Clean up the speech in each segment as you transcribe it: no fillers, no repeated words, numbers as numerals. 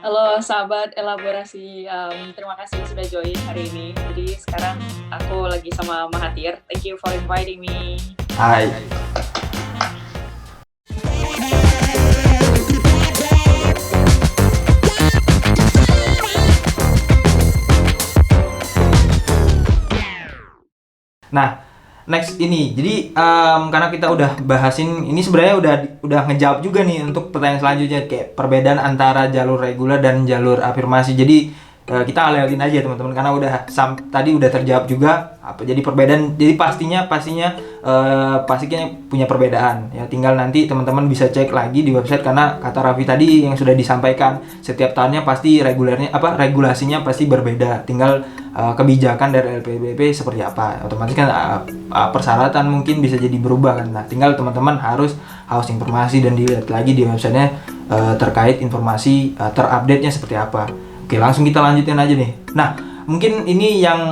Halo sahabat elaborasi, terima kasih sudah join hari ini. Jadi sekarang aku lagi sama Mahathir. Thank you for inviting me. Hai. Nah, next ini. Jadi karena kita udah bahasin ini sebenarnya udah ngejawab juga nih untuk pertanyaan selanjutnya kayak perbedaan antara jalur reguler dan jalur afirmasi. Jadi kita alih-alihin aja teman-teman karena tadi udah terjawab juga apa jadi perbedaan. Jadi pastinya punya perbedaan ya. Tinggal nanti teman-teman bisa cek lagi di website karena kata Raffi tadi yang sudah disampaikan setiap tahunnya pasti regulasinya pasti berbeda. Tinggal kebijakan dari LPDP seperti apa. Otomatis kan persyaratan mungkin bisa jadi berubah kan. Nah, tinggal teman-teman harus informasi dan dilihat lagi di websitenya terkait informasi terupdate-nya seperti apa. Oke, langsung kita lanjutin aja nih. Nah, mungkin ini yang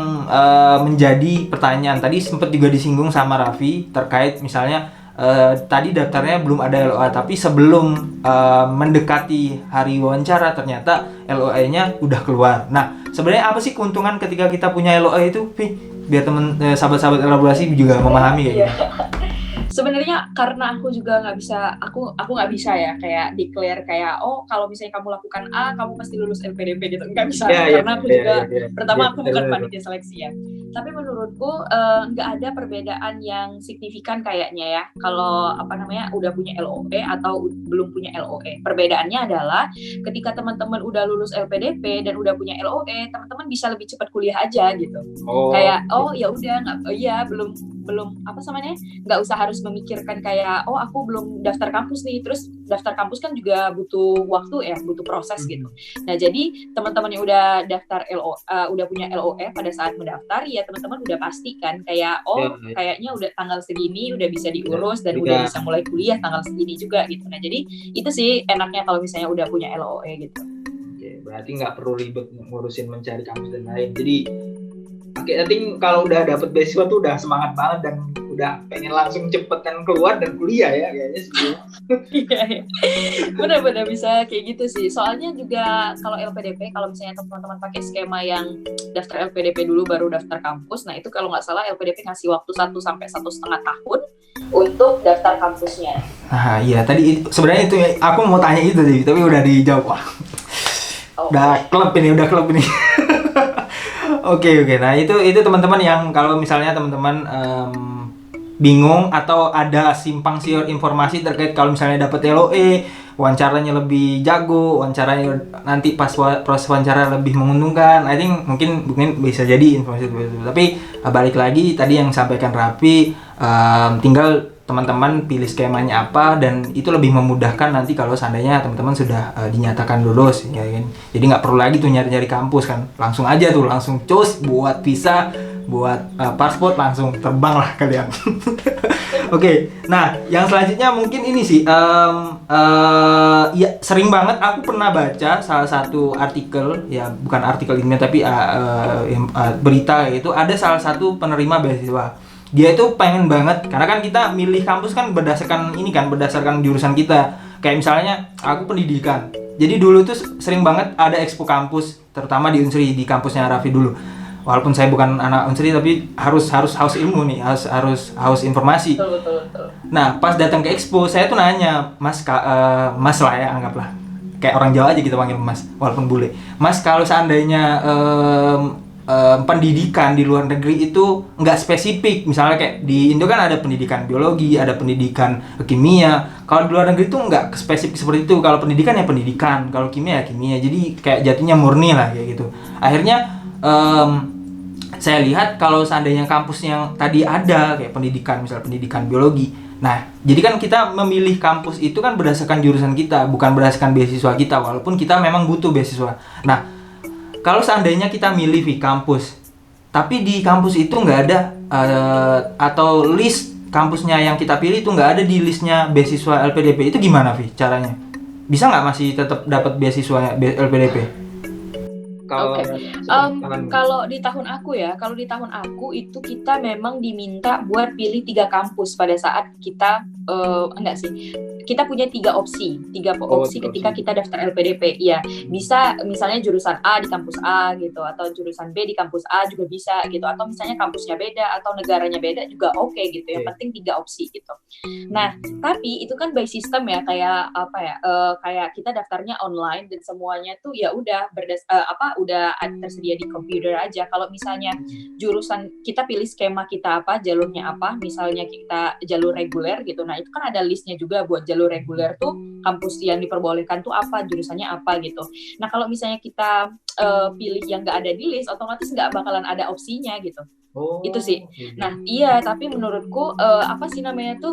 menjadi pertanyaan. Tadi sempat juga disinggung sama Raffi terkait misalnya tadi daftarnya belum ada LOA, tapi sebelum mendekati hari wawancara ternyata LOA-nya udah keluar. Nah, sebenarnya apa sih keuntungan ketika kita punya LOA itu, Vi? Biar sahabat-sahabat elaborasi juga memahami kayak gitu. Sebenarnya karena aku juga nggak bisa, aku nggak bisa ya kayak declare kayak kalau misalnya kamu lakukan A, kamu pasti lulus LPDP gitu, nggak bisa. Karena aku juga pertama aku bukan panitia seleksi ya. Tapi menurutku nggak ada perbedaan yang signifikan kayaknya ya. Kalau udah punya LOE atau belum punya LOE. Perbedaannya adalah ketika teman-teman udah lulus LPDP dan udah punya LOE, teman-teman bisa lebih cepat kuliah aja gitu. Kayak ya udah belum nggak usah harus memikirkan kayak aku belum daftar kampus nih, terus daftar kampus kan juga butuh waktu ya, butuh proses gitu. Nah jadi teman-teman yang udah daftar udah punya LOE pada saat mendaftar ya teman-teman udah pasti kan kayak kayaknya udah tanggal segini udah bisa diurus dan udah bisa mulai kuliah tanggal segini juga gitu. Nah jadi itu sih enaknya kalau misalnya udah punya LOE gitu. Oke, berarti nggak perlu ribet ngurusin mencari kampus dan lain. Jadi nanti kalau udah dapet beasiswa tuh udah semangat banget dan udah pengen langsung cepetan keluar dan kuliah ya kayaknya sih. Iya, benar-benar bisa kayak gitu sih. Soalnya juga kalau LPDP, kalau misalnya teman-teman pakai skema yang daftar LPDP dulu baru daftar kampus, nah itu kalau nggak salah LPDP ngasih waktu 1 sampai 1,5 tahun untuk daftar kampusnya. Nah, iya tadi sebenarnya itu aku mau tanya itu sih, tapi udah dijawab. Udah klub ini. Oke. Nah, itu teman-teman yang kalau misalnya teman-teman bingung atau ada simpang siur informasi terkait kalau misalnya dapat LOE, wawancaranya lebih jago, wawancaranya nanti pas proses wawancara lebih menguntungkan. I think mungkin bisa jadi informasi itu. Tapi balik lagi tadi yang sampaikan Raffi, tinggal teman-teman pilih skemanya apa dan itu lebih memudahkan nanti kalau seandainya teman-teman sudah dinyatakan lulus ya kan. Jadi nggak perlu lagi tuh nyari-nyari kampus kan, langsung aja tuh langsung cus buat visa, buat paspor, langsung terbang lah kalian. Oke, nah yang selanjutnya mungkin ini sih ya sering banget aku pernah baca salah satu artikel, ya bukan artikel ini tapi berita itu ada salah satu penerima beasiswa. Dia itu pengen banget karena kan kita milih kampus kan berdasarkan jurusan kita. Kayak misalnya aku pendidikan. Jadi dulu tuh sering banget ada expo kampus, terutama di Unsri, di kampusnya Raffi dulu. Walaupun saya bukan anak Unsri tapi harus haus ilmu nih, harus haus informasi. Betul. Nah, pas datang ke expo saya tuh nanya, "Mas Mas lah ya anggaplah. Kayak orang Jawa aja kita panggil Mas, walaupun bule. Mas, kalau seandainya pendidikan di luar negeri itu nggak spesifik, misalnya kayak di Indo kan ada pendidikan biologi, ada pendidikan kimia. Kalau di luar negeri itu nggak spesifik seperti itu. Kalau pendidikan ya pendidikan, kalau kimia ya kimia. Jadi kayak jatuhnya murni lah kayak gitu. Akhirnya saya lihat kalau seandainya kampus yang tadi ada kayak pendidikan, misalnya pendidikan biologi. Nah, jadi kan kita memilih kampus itu kan berdasarkan jurusan kita, bukan berdasarkan beasiswa kita, walaupun kita memang butuh beasiswa. Nah, kalau seandainya kita milih di kampus, tapi di kampus itu nggak ada atau list kampusnya yang kita pilih itu nggak ada di listnya beasiswa LPDP, itu gimana Vi caranya? Bisa nggak masih tetap dapat beasiswa LPDP? Kalau di tahun aku itu kita memang diminta buat pilih 3 kampus pada saat kita enggak sih. kita punya tiga opsi ketika kita daftar LPDP. Ya, bisa misalnya jurusan A di kampus A gitu, atau jurusan B di kampus A juga bisa gitu, atau misalnya kampusnya beda atau negaranya beda juga oke gitu. Yang penting tiga opsi gitu. Nah, tapi itu kan by system ya, kayak apa ya? Kayak kita daftarnya online dan semuanya tuh ya udah udah tersedia di komputer aja. Kalau misalnya jurusan kita pilih skema kita apa, jalurnya apa, misalnya kita jalur reguler gitu. Nah, itu kan ada listnya juga buat jalur reguler tuh kampus yang diperbolehkan tuh apa, jurusannya apa gitu. Nah, kalau misalnya kita pilih yang nggak ada di list, otomatis nggak bakalan ada opsinya gitu. Itu sih. Nah, iya, tapi menurutku apa sih namanya tuh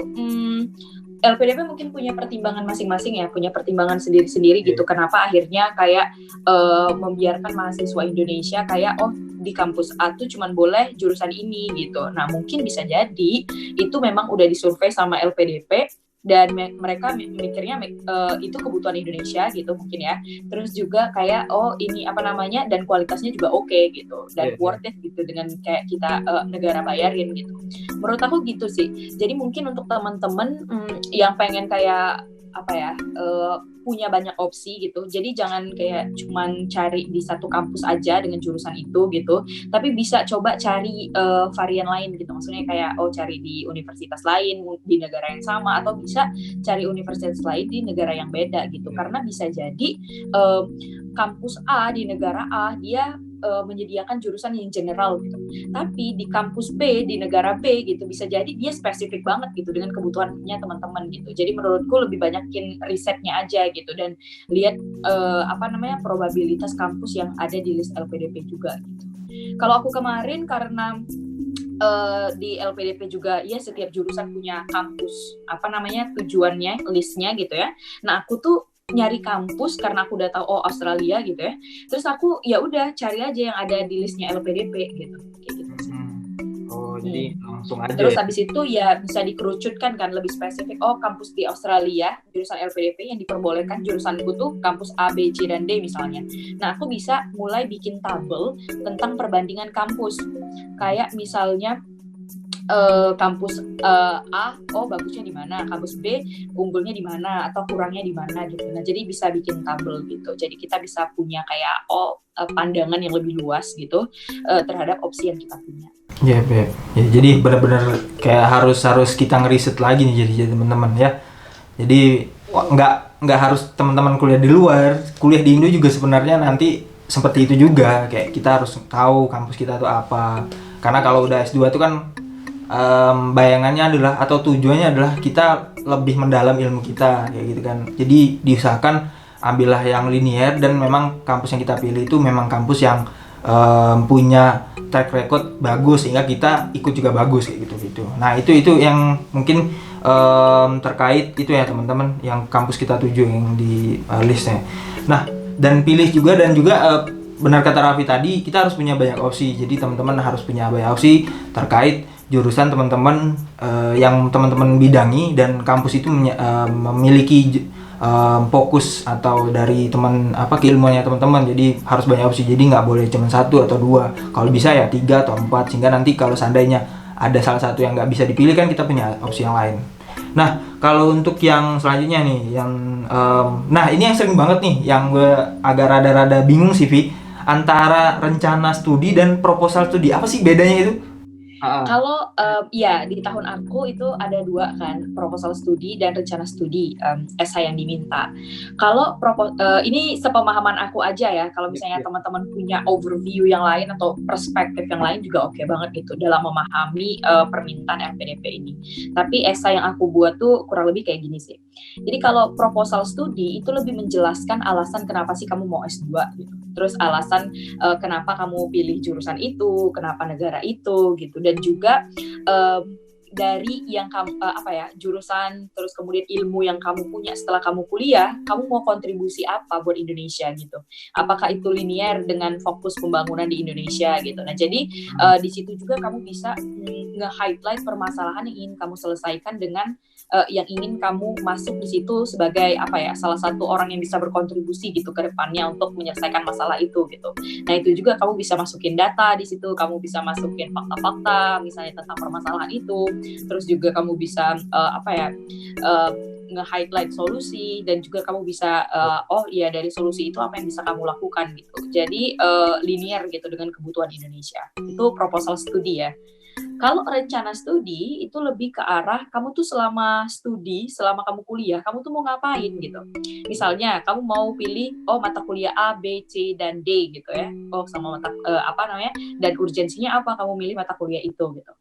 LPDP mungkin punya pertimbangan masing-masing ya, punya pertimbangan sendiri-sendiri gitu. Kenapa akhirnya kayak membiarkan mahasiswa Indonesia kayak di kampus A tuh cuman boleh jurusan ini gitu. Nah, mungkin bisa jadi itu memang udah disurvei sama LPDP dan mereka mikirnya itu kebutuhan Indonesia gitu mungkin ya. Terus juga kayak ini apa namanya, dan kualitasnya juga oke gitu dan worth it gitu dengan kayak kita negara bayarin gitu. Menurut aku gitu sih. Jadi mungkin untuk teman-teman yang pengen kayak apa ya, punya banyak opsi gitu. Jadi jangan kayak cuman cari di satu kampus aja dengan jurusan itu gitu, tapi bisa coba cari varian lain gitu. Maksudnya kayak cari di universitas lain di negara yang sama, atau bisa cari universitas lain di negara yang beda gitu. Karena bisa jadi kampus A di negara A dia menyediakan jurusan yang general gitu. Tapi di kampus B di negara B gitu bisa jadi dia spesifik banget gitu dengan kebutuhannya teman-teman gitu. Jadi menurutku lebih banyakin risetnya aja gitu dan lihat probabilitas kampus yang ada di list LPDP juga gitu. Kalau aku kemarin karena di LPDP juga ya setiap jurusan punya kampus tujuannya, listnya gitu ya. Nah, aku tuh nyari kampus karena aku udah tahu Australia gitu ya. Terus aku ya udah cari aja yang ada di listnya LPDP gitu. Kayak gitu sih. Jadi langsung aja. Terus habis itu ya bisa dikerucutkan kan lebih spesifik. Kampus di Australia jurusan LPDP yang diperbolehkan jurusanku tuh kampus A, B, C, dan D misalnya. Nah, aku bisa mulai bikin tabel tentang perbandingan kampus. Kayak misalnya kampus A, bagusnya di mana, kampus B unggulnya di mana atau kurangnya di mana gitu. Nah, jadi bisa bikin tabel gitu. Jadi kita bisa punya kayak pandangan yang lebih luas gitu terhadap opsi yang kita punya. Ya, jadi benar-benar kayak harus kita ngeriset lagi nih jadi teman-teman ya. Jadi nggak harus teman-teman kuliah di luar, kuliah di Indo juga sebenarnya nanti seperti itu juga. Kayak kita harus tahu kampus kita tuh apa. Karena kalau udah S2 itu kan bayangannya adalah atau tujuannya adalah kita lebih mendalam ilmu kita kayak gitu kan. Jadi diusahakan ambillah yang linear dan memang kampus yang kita pilih itu memang kampus yang punya track record bagus sehingga kita ikut juga bagus kayak gitu. Nah, itu yang mungkin terkait itu ya teman-teman yang kampus kita tuju yang di listnya. Nah, dan pilih juga dan juga benar kata Raffi tadi, kita harus punya banyak opsi. Jadi teman-teman harus punya banyak opsi terkait jurusan teman-teman yang teman-teman bidangi dan kampus itu memiliki fokus atau dari keilmuannya teman-teman. Jadi harus banyak opsi. Jadi nggak boleh cuma 1 atau 2. Kalau bisa ya 3 atau 4 sehingga nanti kalau seandainya ada salah satu yang nggak bisa dipilih kan kita punya opsi yang lain. Nah, kalau untuk yang selanjutnya nih, nah ini yang sering banget nih, yang gue agak rada-rada bingung sih, Vi, antara rencana studi dan proposal studi. Apa sih bedanya itu? Kalau ya di tahun aku itu ada 2 kan, proposal studi dan rencana studi, esai yang diminta. Kalau ini sepemahaman aku aja ya, kalau misalnya teman-teman punya overview yang lain atau perspektif yang lain juga oke banget gitu dalam memahami permintaan LPDP ini. Tapi esai yang aku buat tuh kurang lebih kayak gini sih. Jadi kalau proposal studi itu lebih menjelaskan alasan kenapa sih kamu mau S2 gitu. Terus alasan kenapa kamu pilih jurusan itu, kenapa negara itu gitu, dan juga dari yang kamu jurusan, terus kemudian ilmu yang kamu punya setelah kamu kuliah, kamu mau kontribusi apa buat Indonesia gitu. Apakah itu linear dengan fokus pembangunan di Indonesia gitu. Nah, jadi di situ juga kamu bisa nge-highlight permasalahan yang ingin kamu selesaikan dengan yang ingin kamu masuk di situ sebagai salah satu orang yang bisa berkontribusi gitu ke depannya untuk menyelesaikan masalah itu gitu. Nah, itu juga kamu bisa masukin data di situ, kamu bisa masukin fakta-fakta misalnya tentang permasalahan itu. Terus juga kamu bisa nge-highlight solusi, dan juga kamu bisa oh iya dari solusi itu apa yang bisa kamu lakukan gitu. Jadi linear gitu dengan kebutuhan Indonesia. Itu proposal studi ya. Kalau rencana studi itu lebih ke arah kamu tuh selama studi, selama kamu kuliah, kamu tuh mau ngapain gitu. Misalnya kamu mau pilih mata kuliah A, B, C dan D gitu ya. Sama mata dan urgensinya apa kamu milih mata kuliah itu gitu.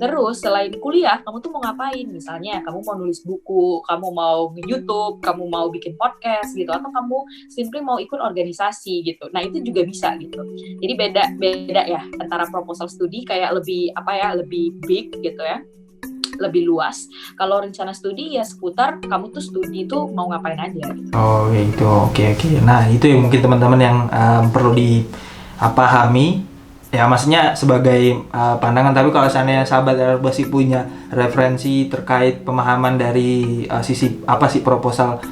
Terus selain kuliah, kamu tuh mau ngapain? Misalnya kamu mau nulis buku, kamu mau nge-YouTube, kamu mau bikin podcast gitu, atau kamu simply mau ikut organisasi gitu. Nah itu juga bisa gitu. Jadi beda ya antara proposal studi kayak lebih lebih big gitu ya, lebih luas. Kalau rencana studi ya seputar kamu tuh studi tuh mau ngapain aja gitu. Oh gitu, oke. Nah itu ya mungkin teman-teman yang perlu dipahami. Ya maksudnya sebagai pandangan, tapi kalau seandainya sahabat LBC punya referensi terkait pemahaman dari sisi apa sih proposal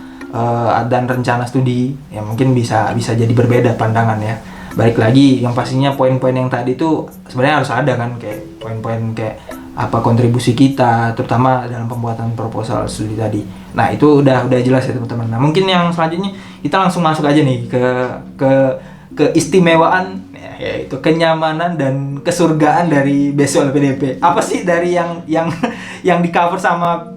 dan rencana studi, ya mungkin bisa jadi berbeda pandangan ya. Balik lagi yang pastinya poin-poin yang tadi itu sebenarnya harus ada kan, kayak poin-poin kayak apa kontribusi kita terutama dalam pembuatan proposal studi tadi. Nah itu udah jelas ya teman-teman. Nah mungkin yang selanjutnya kita langsung masuk aja nih ke keistimewaan, yaitu kenyamanan dan kesurgaan dari BSO LPDP. Apa sih dari yang di cover sama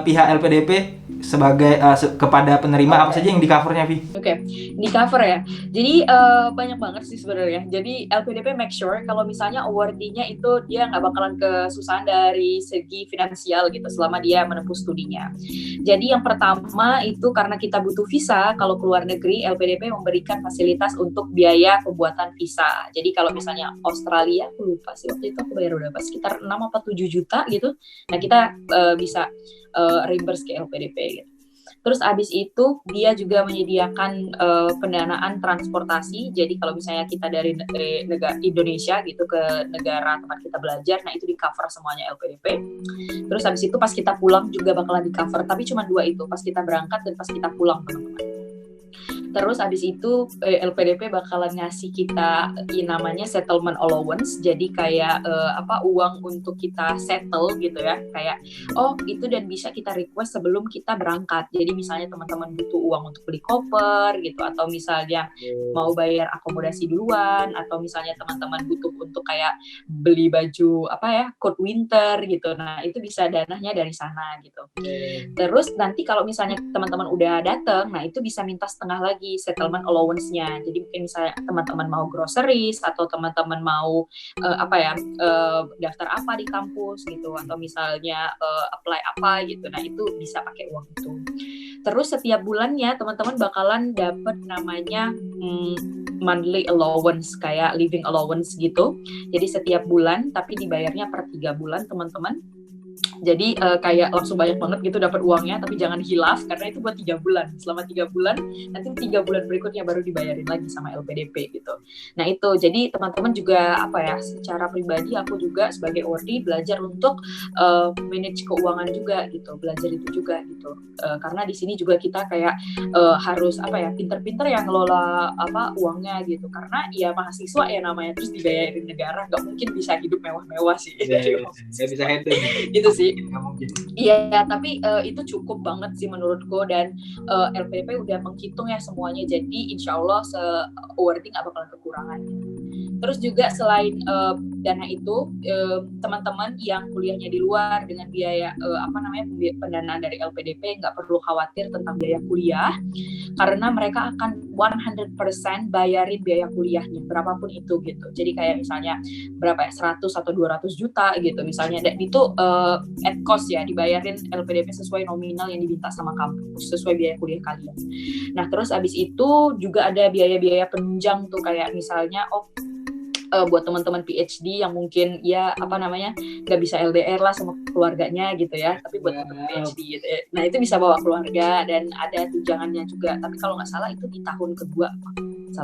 pihak LPDP sebagai kepada penerima, apa saja yang di covernya, Vi? Oke, di cover ya. Jadi banyak banget sih sebenarnya. Jadi LPDP make sure kalau misalnya awardee-nya itu dia nggak bakalan kesusahan dari segi finansial gitu selama dia menempuh studinya. Jadi yang pertama itu karena kita butuh visa, kalau keluar negeri LPDP memberikan fasilitas untuk biaya pembuatan visa. Jadi kalau misalnya Australia, aku lupa sih waktu itu aku bayar berapa, sekitar 6 atau 7 juta gitu. Nah kita bisa reimburse ke LPDP gitu. Terus abis itu dia juga menyediakan pendanaan transportasi. Jadi kalau misalnya kita dari negara Indonesia gitu ke negara tempat kita belajar, nah itu di cover semuanya LPDP. Terus abis itu pas kita pulang juga bakalan di cover, tapi cuma 2 itu, pas kita berangkat dan pas kita pulang teman-teman. Terus abis itu LPDP bakalan ngasih kita namanya settlement allowance, jadi kayak uang untuk kita settle gitu ya, kayak itu dan bisa kita request sebelum kita berangkat. Jadi misalnya teman-teman butuh uang untuk beli koper gitu, atau misalnya mau bayar akomodasi duluan, atau misalnya teman-teman butuh untuk kayak beli baju coat winter gitu, nah itu bisa dananya dari sana gitu. Terus nanti kalau misalnya teman-teman udah datang, nah itu bisa minta setengah lagi settlement allowance-nya. Jadi mungkin misalnya teman-teman mau groceries, atau teman-teman mau daftar apa di kampus gitu, atau misalnya apply apa gitu. Nah itu bisa pakai uang itu. Terus setiap bulannya teman-teman bakalan dapat namanya monthly allowance, kayak living allowance gitu. Jadi setiap bulan tapi dibayarnya per 3 bulan teman-teman. Jadi kayak langsung banyak banget gitu dapat uangnya, tapi jangan hilaf karena itu buat 3 bulan. Selama 3 bulan, nanti 3 bulan berikutnya baru dibayarin lagi sama LPDP gitu. Nah itu, jadi teman-teman juga secara pribadi aku juga sebagai awardee belajar untuk manage keuangan juga gitu, belajar itu juga gitu. Karena di sini juga kita kayak harus pinter-pinter yang ngelola uangnya gitu. Karena ya mahasiswa ya namanya, terus dibayarin negara, nggak mungkin bisa hidup mewah-mewah sih. Nggak bisa hedon gitu sih. Iya, tapi itu cukup banget sih menurutku, dan LPDP udah menghitung ya semuanya, jadi insya Allah awarding nggak bakalan kekurangan. Terus juga selain dana itu, teman-teman yang kuliahnya di luar dengan biaya pendanaan dari LPDP nggak perlu khawatir tentang biaya kuliah, karena mereka akan 100% bayarin biaya kuliahnya berapapun itu gitu. Jadi kayak misalnya 100 atau 200 juta gitu misalnya, dan itu at cost ya, dibayarin LPDP sesuai nominal yang diminta sama kampus, sesuai biaya kuliah kalian. Nah terus abis itu juga ada biaya-biaya penunjang tuh, kayak misalnya buat teman-teman PhD yang mungkin nggak bisa LDR lah sama keluarganya gitu ya, tapi buat teman PhD gitu ya. Nah itu bisa bawa keluarga dan ada tunjangannya juga, tapi kalau nggak salah itu di tahun kedua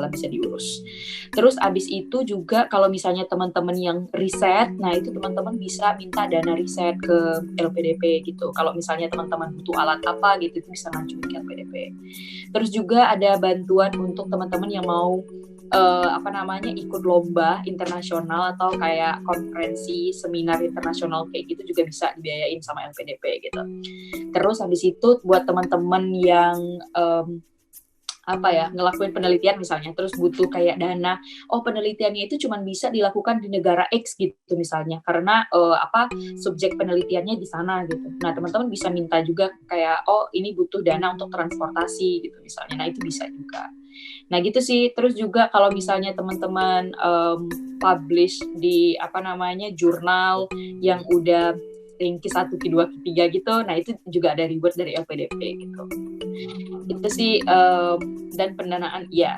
bisa diurus. Terus abis itu juga kalau misalnya teman-teman yang riset, nah itu teman-teman bisa minta dana riset ke LPDP gitu. Kalau misalnya teman-teman butuh alat apa gitu, itu bisa ngajuin ke LPDP. Terus juga ada bantuan untuk teman-teman yang mau apa namanya ikut lomba internasional atau kayak konferensi seminar internasional kayak gitu juga bisa dibiayain sama LPDP gitu. Terus habis itu buat teman-teman yang ngelakuin penelitian misalnya, terus butuh kayak dana, penelitiannya itu cuma bisa dilakukan di negara X gitu misalnya, karena subjek penelitiannya di sana gitu. Nah teman-teman bisa minta juga kayak ini butuh dana untuk transportasi gitu misalnya, nah itu bisa juga. Nah gitu sih. Terus juga kalau misalnya teman-teman publish di jurnal yang udah ringkis 1, Q2, Q3 gitu, nah itu juga ada reward dari LPDP gitu. Itu sih, dan pendanaannya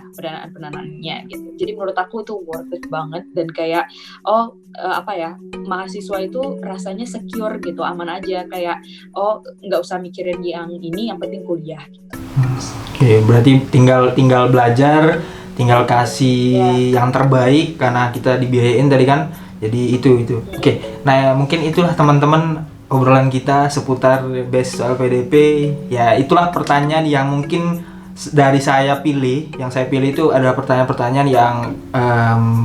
gitu. Jadi menurut aku itu worth it banget, dan kayak mahasiswa itu rasanya secure gitu, aman aja, kayak nggak usah mikirin yang ini, yang penting kuliah gitu. Oke, berarti tinggal belajar, tinggal kasih yang terbaik karena kita dibiayain tadi kan. Jadi itu. Oke. Nah, mungkin itulah teman-teman obrolan kita seputar beasiswa LPDP. Ya, itulah pertanyaan yang mungkin dari saya pilih. Yang saya pilih itu adalah pertanyaan-pertanyaan yang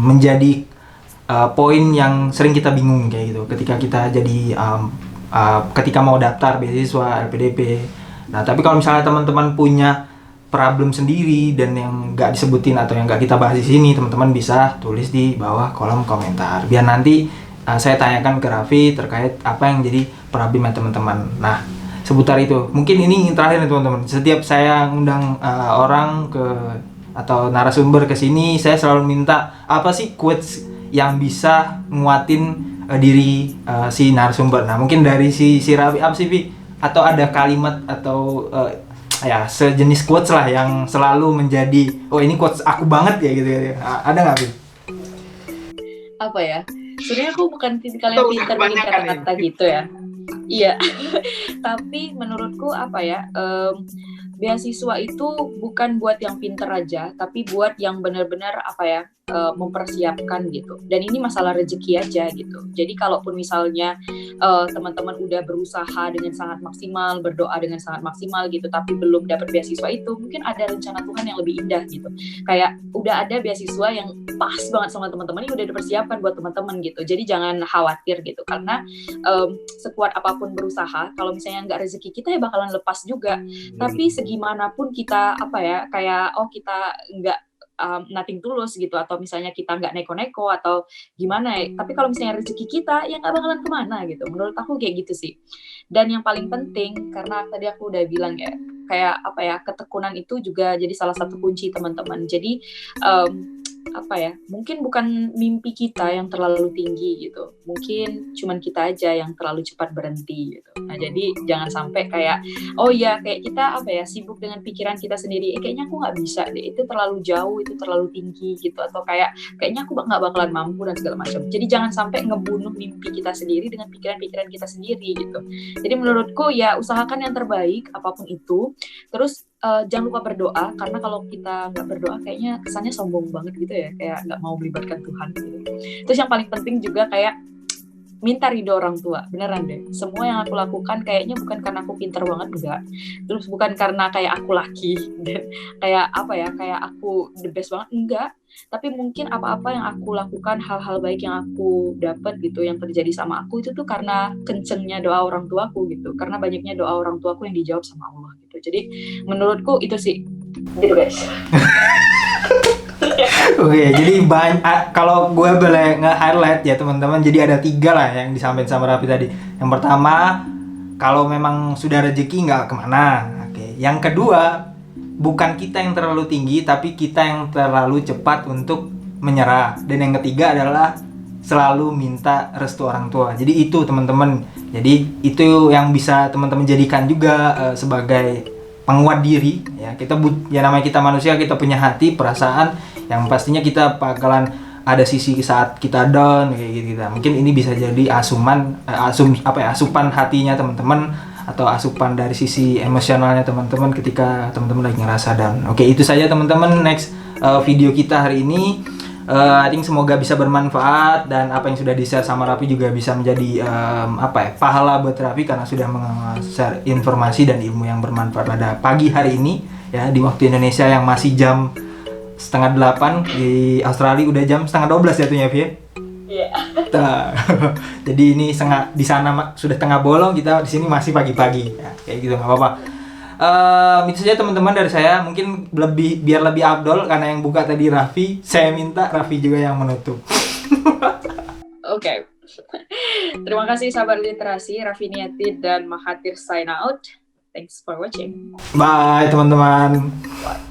menjadi poin yang sering kita bingung kayak gitu ketika kita jadi ketika mau daftar beasiswa LPDP. Nah, tapi kalau misalnya teman-teman punya problem sendiri dan yang nggak disebutin atau yang nggak kita bahas di sini, teman-teman bisa tulis di bawah kolom komentar. Biar nanti saya tanyakan ke Raffi terkait apa yang jadi problemnya teman-teman. Nah, seputar itu. Mungkin ini terakhir nih teman-teman. Setiap saya ngundang orang atau narasumber ke sini, saya selalu minta apa sih quotes yang bisa nguatin diri si narasumber. Nah, mungkin dari si Raffi apa sih, Vi? Atau ada kalimat atau sejenis quotes lah yang selalu menjadi ini quotes aku banget ya gitu ya. Ada nggak, Bi? Apa ya? Sebenarnya aku bukan tipikal yang pintar bikin kata-kata gitu ya. Iya. Tapi menurutku beasiswa itu bukan buat yang pintar aja, tapi buat yang benar-benar mempersiapkan gitu. Dan ini masalah rezeki aja gitu. Jadi kalaupun misalnya teman-teman udah berusaha dengan sangat maksimal, berdoa dengan sangat maksimal gitu, tapi belum dapat beasiswa itu, mungkin ada rencana Tuhan yang lebih indah gitu. Kayak udah ada beasiswa yang pas banget sama teman-teman, ini udah dipersiapkan buat teman-teman gitu. Jadi jangan khawatir gitu, karena sekuat apapun berusaha, kalau misalnya nggak rezeki kita ya bakalan lepas juga. Tapi segimanapun kita kita nggak nothing tulus gitu, atau misalnya kita nggak neko-neko atau gimana ya, tapi kalau misalnya rezeki kita ya nggak bakalan kemana gitu. Menurut aku kayak gitu sih. Dan yang paling penting, karena tadi aku udah bilang ya, kayak ketekunan itu juga jadi salah satu kunci teman-teman. Jadi mungkin bukan mimpi kita yang terlalu tinggi gitu, mungkin cuman kita aja yang terlalu cepat berhenti gitu. Nah jadi jangan sampai kayak kayak kita sibuk dengan pikiran kita sendiri, kayaknya aku nggak bisa deh, itu terlalu jauh, itu terlalu tinggi gitu, atau kayaknya aku nggak bakalan mampu dan segala macam. Jadi jangan sampai ngebunuh mimpi kita sendiri dengan pikiran-pikiran kita sendiri gitu. Jadi menurutku ya usahakan yang terbaik apapun itu. Terus jangan lupa berdoa, karena kalau kita nggak berdoa kayaknya kesannya sombong banget gitu ya, kayak nggak mau melibatkan Tuhan gitu. Terus yang paling penting juga kayak minta ridho orang tua, beneran deh. Semua yang aku lakukan kayaknya bukan karena aku pintar banget, enggak. Terus bukan karena kayak aku laki dan kayak aku the best banget, enggak. Tapi mungkin apa-apa yang aku lakukan, hal-hal baik yang aku dapat gitu, yang terjadi sama aku itu tuh karena kencengnya doa orang tuaku gitu, karena banyaknya doa orang tuaku yang dijawab sama Allah gitu. Jadi menurutku itu sih gitu guys. Oke, jadi kalau gue boleh nge-highlight ya teman-teman, jadi ada 3 lah yang disampaikan sama Raffi tadi. Yang pertama, kalau memang sudah rezeki nggak kemana. Oke. Yang kedua, bukan kita yang terlalu tinggi, tapi kita yang terlalu cepat untuk menyerah. Dan yang ketiga adalah selalu minta restu orang tua. Jadi itu teman-teman. Jadi itu yang bisa teman-teman jadikan juga sebagai penguat diri. Ya, namanya kita manusia, kita punya hati, perasaan yang pastinya kita bakalan ada sisi saat kita down kayak gitu. Mungkin ini bisa jadi asupan hatinya teman-teman, atau asupan dari sisi emosionalnya teman-teman ketika teman-teman lagi ngerasa down. Oke, itu saja teman-teman. Next video kita hari ini. I think semoga bisa bermanfaat, dan apa yang sudah di-share sama Raffi juga bisa menjadi pahala buat Raffi karena sudah meng-share informasi dan ilmu yang bermanfaat pada pagi hari ini ya, di waktu Indonesia yang masih jam 7:30 di Australia udah jam 11:30 jatuhnya, Vi. Iya. Jadi ini di sana sudah tengah bolong, kita di sini masih pagi-pagi. Ya, kayak gitu nggak apa-apa. Itu saja teman-teman dari saya. Mungkin biar lebih afdol karena yang buka tadi Raffi, saya minta Raffi juga yang menutup. Oke. Terima kasih sahabat literasi, Raffi Niati dan Mahathir sign out. Thanks for watching. Bye teman-teman. Bye.